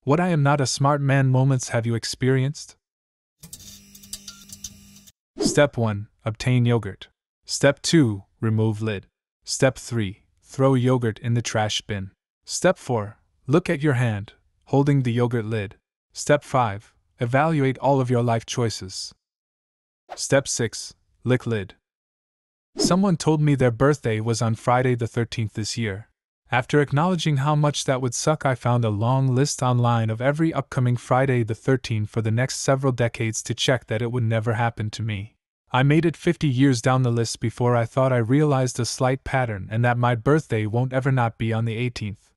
What I am not a smart man moments have you experienced? Step 1. Obtain yogurt. Step 2. Remove lid. Step 3. Throw yogurt in the trash bin. Step 4. Look at your hand, holding the yogurt lid. Step 5. Evaluate all of your life choices. Step 6. Lick lid. Someone told me their birthday was on Friday the 13th this year. After acknowledging how much that would suck, I found a long list online of every upcoming Friday the 13th for the next several decades to check that it would never happen to me. I made it 50 years down the list before I thought I realized a slight pattern and that my birthday won't ever not be on the 18th.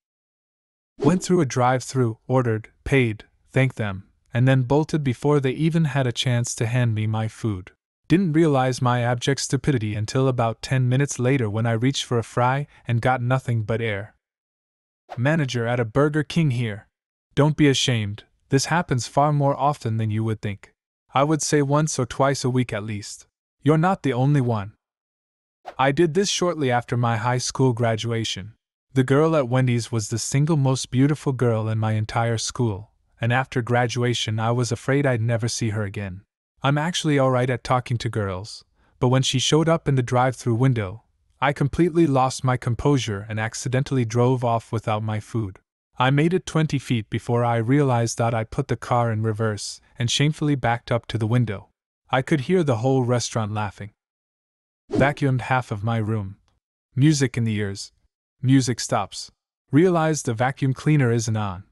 Went through a drive-thru, ordered, paid, thanked them, and then bolted before they even had a chance to hand me my food. Didn't realize my abject stupidity until about 10 minutes later when I reached for a fry and got nothing but air. Manager at a Burger King here. Don't be ashamed, this happens far more often than you would think. I would say once or twice a week at least. You're not the only one. I did this shortly after my high school graduation. The girl at Wendy's was the single most beautiful girl in my entire school, and after graduation I was afraid I'd never see her again. I'm actually alright at talking to girls, but when she showed up in the drive-thru window, I completely lost my composure and accidentally drove off without my food. I made it 20 feet before I realized that I put the car in reverse and shamefully backed up to the window. I could hear the whole restaurant laughing. Vacuumed half of my room. Music in the ears. Music stops. Realized the vacuum cleaner isn't on.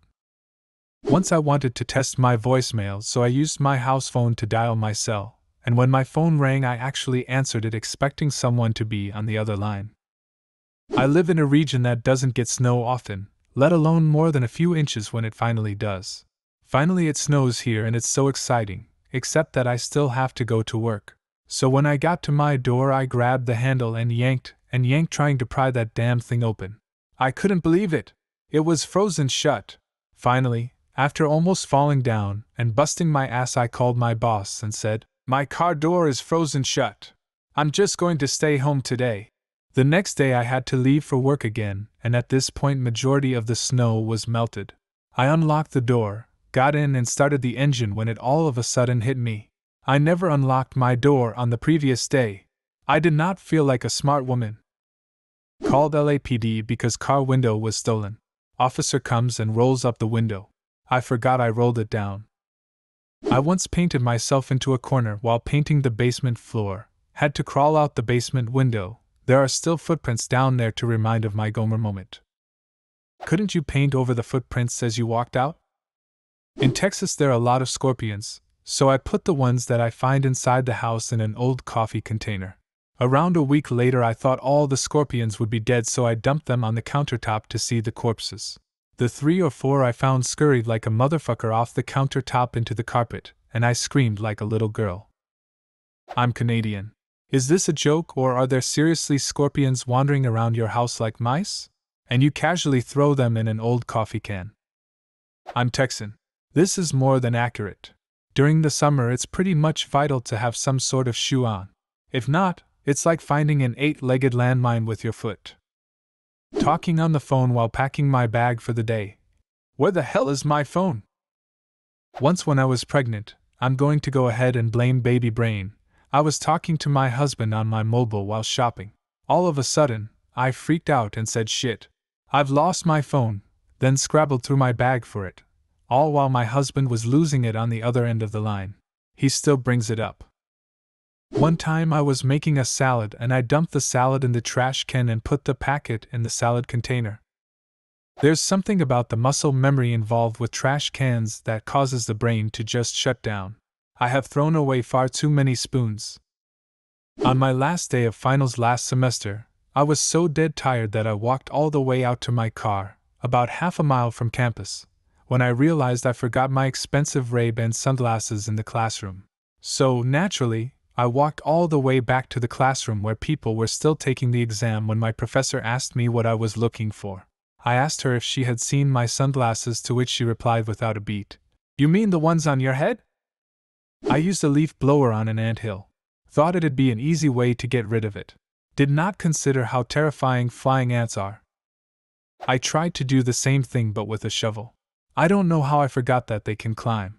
Once I wanted to test my voicemail, so I used my house phone to dial my cell, and when my phone rang I actually answered it expecting someone to be on the other line. I live in a region that doesn't get snow often, let alone more than a few inches when it finally does. Finally it snows here and it's so exciting, except that I still have to go to work. So when I got to my door I grabbed the handle and yanked trying to pry that damn thing open. I couldn't believe it. It was frozen shut. Finally, after almost falling down and busting my ass, I called my boss and said, "My car door is frozen shut. I'm just going to stay home today." The next day I had to leave for work again, and at this point majority of the snow was melted. I unlocked the door, got in and started the engine when it all of a sudden hit me. I never unlocked my door on the previous day. I did not feel like a smart woman. Called LAPD because car window was stolen. Officer comes and rolls up the window. I forgot I rolled it down. I once painted myself into a corner while painting the basement floor. Had to crawl out the basement window. There are still footprints down there to remind of my Gomer moment. Couldn't you paint over the footprints as you walked out? In Texas there are a lot of scorpions, so I put the ones that I find inside the house in an old coffee container. Around a week later I thought all the scorpions would be dead, so I dumped them on the countertop to see the corpses. The 3 or 4 I found scurried like a motherfucker off the countertop into the carpet, and I screamed like a little girl. I'm Canadian. Is this a joke, or are there seriously scorpions wandering around your house like mice? And you casually throw them in an old coffee can. I'm Texan. This is more than accurate. During the summer it's pretty much vital to have some sort of shoe on. If not, it's like finding an 8-legged landmine with your foot. Talking on the phone while packing my bag for the day. Where the hell is my phone? Once when I was pregnant, I'm going to go ahead and blame baby brain. I was talking to my husband on my mobile while shopping. All of a sudden, I freaked out and said, "Shit, I've lost my phone," then scrabbled through my bag for it, all while my husband was losing it on the other end of the line. He still brings it up. One time I was making a salad and I dumped the salad in the trash can and put the packet in the salad container. There's something about the muscle memory involved with trash cans that causes the brain to just shut down. I have thrown away far too many spoons. On my last day of finals last semester, I was so dead tired that I walked all the way out to my car, about half a mile from campus, when I realized I forgot my expensive Ray-Ban sunglasses in the classroom. So, naturally, I walked all the way back to the classroom where people were still taking the exam when my professor asked me what I was looking for. I asked her if she had seen my sunglasses, to which she replied without a beat, "You mean the ones on your head?" I used a leaf blower on an anthill. Thought it'd be an easy way to get rid of it. Did not consider how terrifying flying ants are. I tried to do the same thing but with a shovel. I don't know how I forgot that they can climb.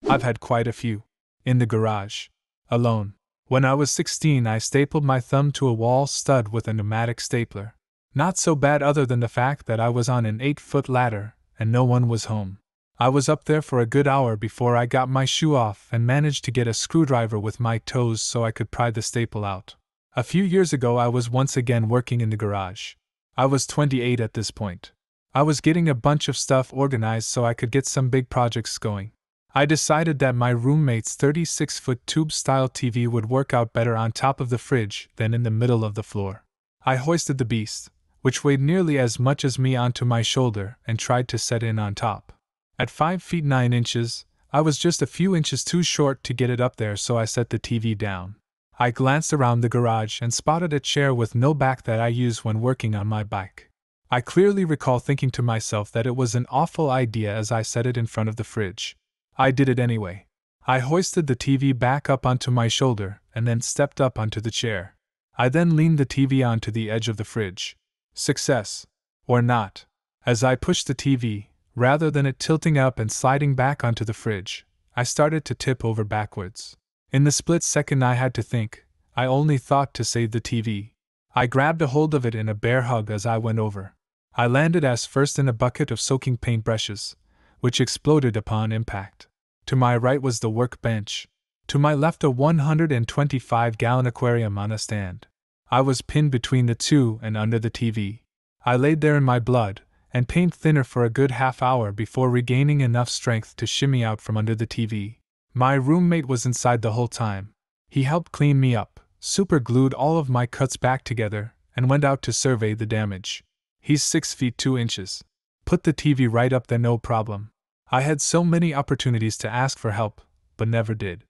I've had quite a few. In the garage. Alone. When I was 16, I stapled my thumb to a wall stud with a pneumatic stapler. Not so bad other than the fact that I was on an 8-foot ladder, and no one was home. I was up there for a good hour before I got my shoe off and managed to get a screwdriver with my toes so I could pry the staple out. A few years ago I was once again working in the garage. I was 28 at this point. I was getting a bunch of stuff organized so I could get some big projects going. I decided that my roommate's 36-foot tube-style TV would work out better on top of the fridge than in the middle of the floor. I hoisted the beast, which weighed nearly as much as me, onto my shoulder and tried to set in on top. At 5 feet 9 inches, I was just a few inches too short to get it up there, so I set the TV down. I glanced around the garage and spotted a chair with no back that I use when working on my bike. I clearly recall thinking to myself that it was an awful idea as I set it in front of the fridge. I did it anyway. I hoisted the TV back up onto my shoulder and then stepped up onto the chair. I then leaned the TV onto the edge of the fridge. Success. Or not. As I pushed the TV, rather than it tilting up and sliding back onto the fridge, I started to tip over backwards. In the split second I had to think, I only thought to save the TV. I grabbed a hold of it in a bear hug as I went over. I landed ass first in a bucket of soaking paintbrushes, which exploded upon impact. To my right was the workbench. To my left a 125-gallon aquarium on a stand. I was pinned between the two and under the TV. I laid there in my blood and paint thinner for a good half hour before regaining enough strength to shimmy out from under the TV. My roommate was inside the whole time. He helped clean me up, superglued all of my cuts back together, and went out to survey the damage. He's 6 feet 2 inches. Put the TV right up there, no problem. I had so many opportunities to ask for help, but never did.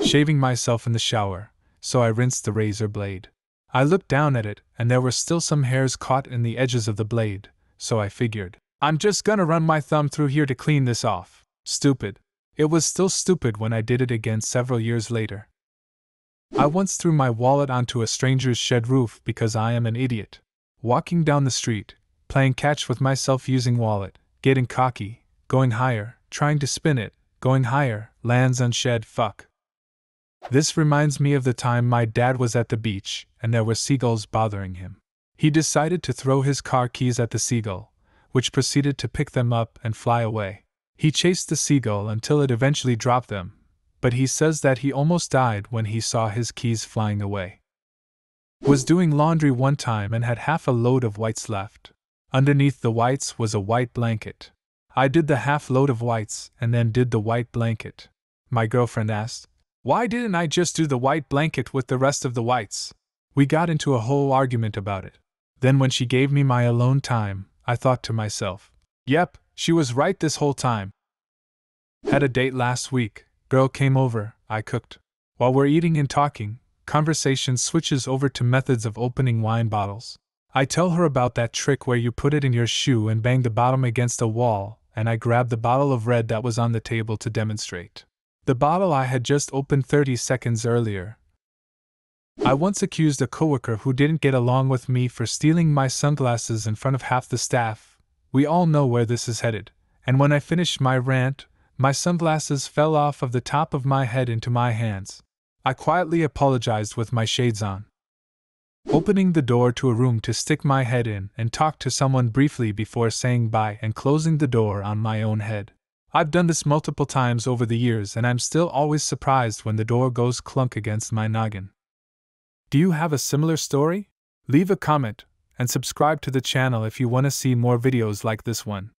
Shaving myself in the shower, so I rinsed the razor blade. I looked down at it, and there were still some hairs caught in the edges of the blade, so I figured, I'm just gonna run my thumb through here to clean this off. Stupid. It was still stupid when I did it again several years later. I once threw my wallet onto a stranger's shed roof because I am an idiot. Walking down the street, playing catch with myself using wallet, getting cocky, going higher, trying to spin it, going higher, lands on shed, fuck. This reminds me of the time my dad was at the beach and there were seagulls bothering him. He decided to throw his car keys at the seagull, which proceeded to pick them up and fly away. He chased the seagull until it eventually dropped them, but he says that he almost died when he saw his keys flying away. Was doing laundry one time and had half a load of whites left. Underneath the whites was a white blanket. I did the half load of whites and then did the white blanket. My girlfriend asked, why didn't I just do the white blanket with the rest of the whites? We got into a whole argument about it. Then when she gave me my alone time, I thought to myself, yep, she was right this whole time. Had a date last week. Girl came over, I cooked. While we're eating and talking, conversation switches over to methods of opening wine bottles. I tell her about that trick where you put it in your shoe and bang the bottom against a wall, and I grab the bottle of red that was on the table to demonstrate. The bottle I had just opened 30 seconds earlier. I once accused a coworker who didn't get along with me for stealing my sunglasses in front of half the staff. We all know where this is headed, and when I finished my rant, my sunglasses fell off of the top of my head into my hands. I quietly apologized with my shades on. Opening the door to a room to stick my head in and talk to someone briefly before saying bye and closing the door on my own head. I've done this multiple times over the years and I'm still always surprised when the door goes clunk against my noggin. Do you have a similar story? Leave a comment and subscribe to the channel if you want to see more videos like this one.